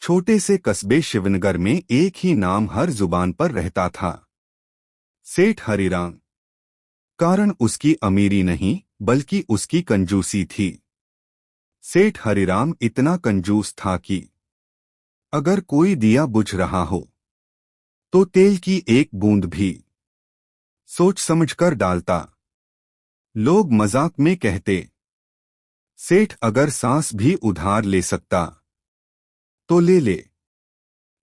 छोटे से कस्बे शिवनगर में एक ही नाम हर जुबान पर रहता था, सेठ हरिराम। कारण उसकी अमीरी नहीं बल्कि उसकी कंजूसी थी। सेठ हरिराम इतना कंजूस था कि अगर कोई दिया बुझ रहा हो तो तेल की एक बूंद भी सोच समझकर डालता। लोग मजाक में कहते, सेठ अगर सांस भी उधार ले सकता तो ले ले।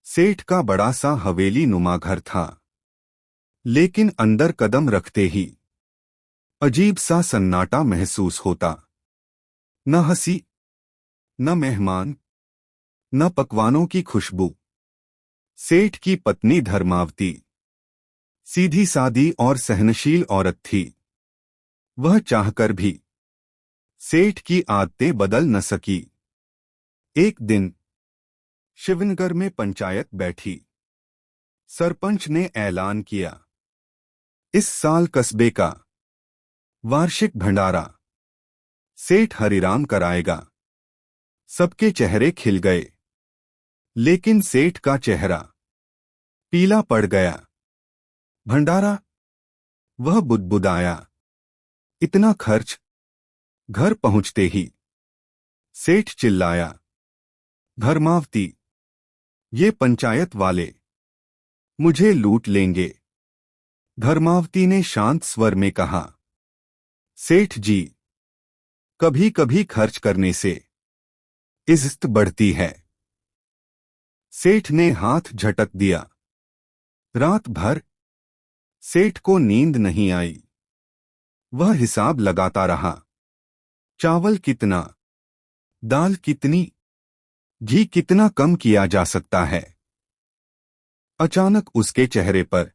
सेठ का बड़ा सा हवेली नुमा घर था, लेकिन अंदर कदम रखते ही अजीब सा सन्नाटा महसूस होता। न हंसी, न मेहमान, न पकवानों की खुशबू। सेठ की पत्नी धर्मावती सीधी सादी और सहनशील औरत थी। वह चाहकर भी सेठ की आदतें बदल न सकी। एक दिन शिवनगर में पंचायत बैठी। सरपंच ने ऐलान किया, इस साल कस्बे का वार्षिक भंडारा सेठ हरिराम कराएगा। सबके चेहरे खिल गए, लेकिन सेठ का चेहरा पीला पड़ गया। भंडारा? वह बुदबुदाया। इतना खर्च? घर पहुंचते ही सेठ चिल्लाया, धर्मावती, ये पंचायत वाले मुझे लूट लेंगे। धर्मावती ने शांत स्वर में कहा, सेठ जी, कभी कभी खर्च करने से इज्जत बढ़ती है। सेठ ने हाथ झटक दिया। रात भर सेठ को नींद नहीं आई। वह हिसाब लगाता रहा। चावल कितना, दाल कितनी, घी कितना कम किया जा सकता है। अचानक उसके चेहरे पर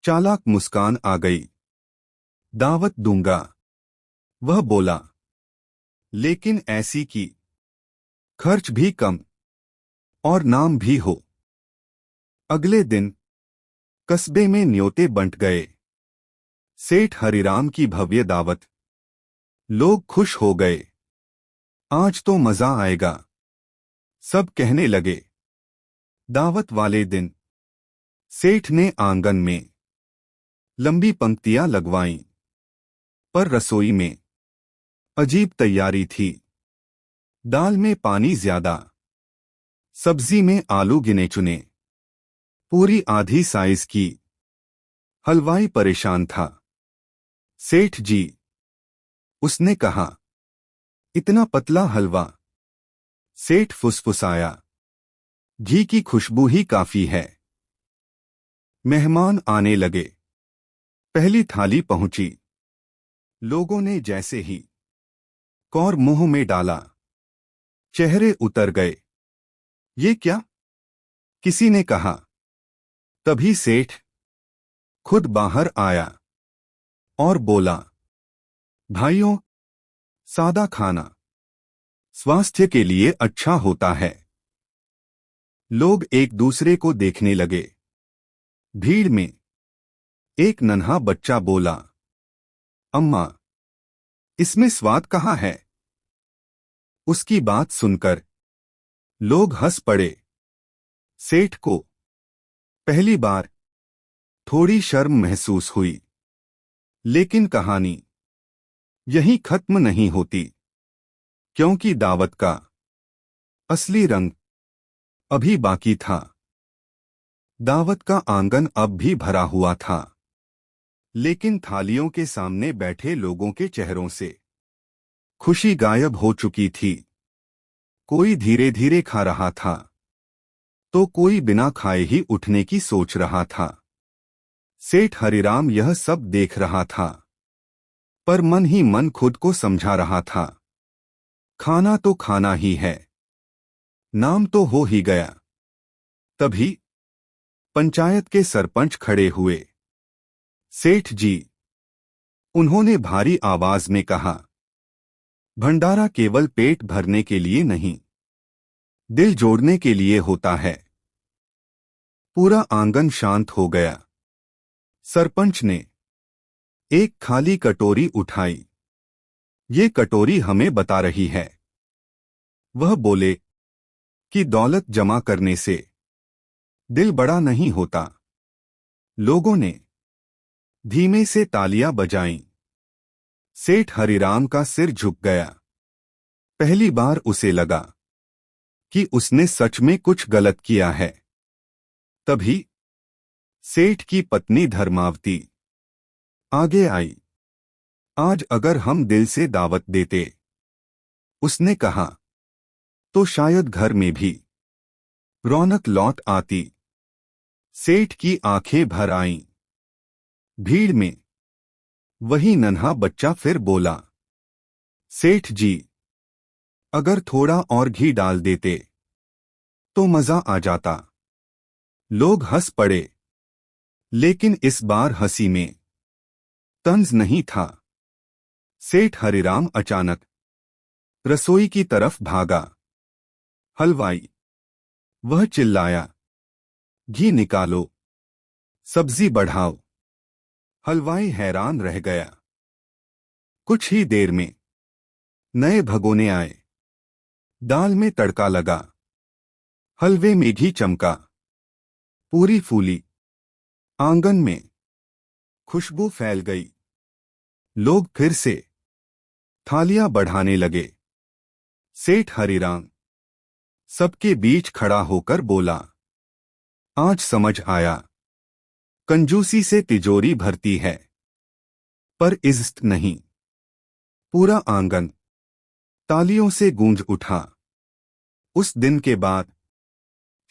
चालाक मुस्कान आ गई। दावत दूंगा, वह बोला, लेकिन ऐसी कि खर्च भी कम और नाम भी हो। अगले दिन कस्बे में न्योते बंट गए। सेठ हरिराम की भव्य दावत। लोग खुश हो गए। आज तो मजा आएगा, सब कहने लगे। दावत वाले दिन सेठ ने आंगन में लंबी पंक्तियां लगवाईं, पर रसोई में अजीब तैयारी थी। दाल में पानी ज्यादा, सब्जी में आलू गिने चुने, पूरी आधी साइज की। हलवाई परेशान था। सेठ जी, उसने कहा, इतना पतला हलवा। सेठ फुसफुसाया, घी की खुशबू ही काफी है। मेहमान आने लगे। पहली थाली पहुंची। लोगों ने जैसे ही कौर मुंह में डाला, चेहरे उतर गए। ये क्या? किसी ने कहा। तभी सेठ खुद बाहर आया और बोला, भाइयों, सादा खाना स्वास्थ्य के लिए अच्छा होता है। लोग एक दूसरे को देखने लगे। भीड़ में एक नन्हा बच्चा बोला, अम्मा, इसमें स्वाद कहाँ है? उसकी बात सुनकर लोग हंस पड़े। सेठ को पहली बार थोड़ी शर्म महसूस हुई। लेकिन कहानी यहीं खत्म नहीं होती, क्योंकि दावत का असली रंग अभी बाकी था। दावत का आंगन अब भी भरा हुआ था, लेकिन थालियों के सामने बैठे लोगों के चेहरों से खुशी गायब हो चुकी थी। कोई धीरे धीरे खा रहा था, तो कोई बिना खाए ही उठने की सोच रहा था। सेठ हरिराम यह सब देख रहा था, पर मन ही मन खुद को समझा रहा था, खाना तो खाना ही है, नाम तो हो ही गया। तभी पंचायत के सरपंच खड़े हुए। सेठ जी, उन्होंने भारी आवाज में कहा, भंडारा केवल पेट भरने के लिए नहीं, दिल जोड़ने के लिए होता है। पूरा आंगन शांत हो गया। सरपंच ने एक खाली कटोरी उठाई। ये कटोरी हमें बता रही है। वह बोले, कि दौलत जमा करने से दिल बड़ा नहीं होता। लोगों ने धीमे से तालियां बजाईं। सेठ हरिराम का सिर झुक गया। पहली बार उसे लगा कि उसने सच में कुछ गलत किया है। तभी सेठ की पत्नी धर्मावती आगे आई। आज अगर हम दिल से दावत देते, उसने कहा, तो शायद घर में भी रौनक लौट आती। सेठ की आंखें भर आईं। भीड़ में वही नन्हा बच्चा फिर बोला, सेठ जी, अगर थोड़ा और घी डाल देते तो मजा आ जाता। लोग हंस पड़े, लेकिन इस बार हंसी में तंज नहीं था। सेठ हरिराम अचानक रसोई की तरफ भागा। हलवाई, वह चिल्लाया, घी निकालो, सब्जी बढ़ाओ। हलवाई हैरान रह गया। कुछ ही देर में नए भगोने आए। दाल में तड़का लगा, हलवे में घी चमका, पूरी फूली। आंगन में खुशबू फैल गई। लोग फिर से थालियां बढ़ाने लगे। सेठ हरिराम सबके बीच खड़ा होकर बोला, आज समझ आया, कंजूसी से तिजोरी भरती है, पर इज्जत नहीं। पूरा आंगन तालियों से गूंज उठा। उस दिन के बाद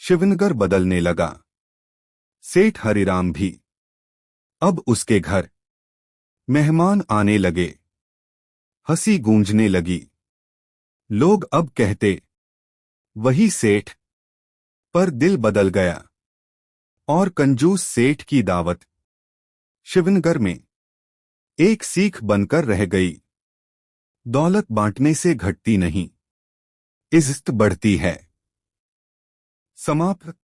शिवनगर बदलने लगा। सेठ हरिराम भी अब उसके घर मेहमान आने लगे। हंसी गूंजने लगी। लोग अब कहते, वही सेठ, पर दिल बदल गया। और कंजूस सेठ की दावत शिवनगर में एक सीख बनकर रह गई। दौलत बांटने से घटती नहीं, इज्जत बढ़ती है। समाप्त।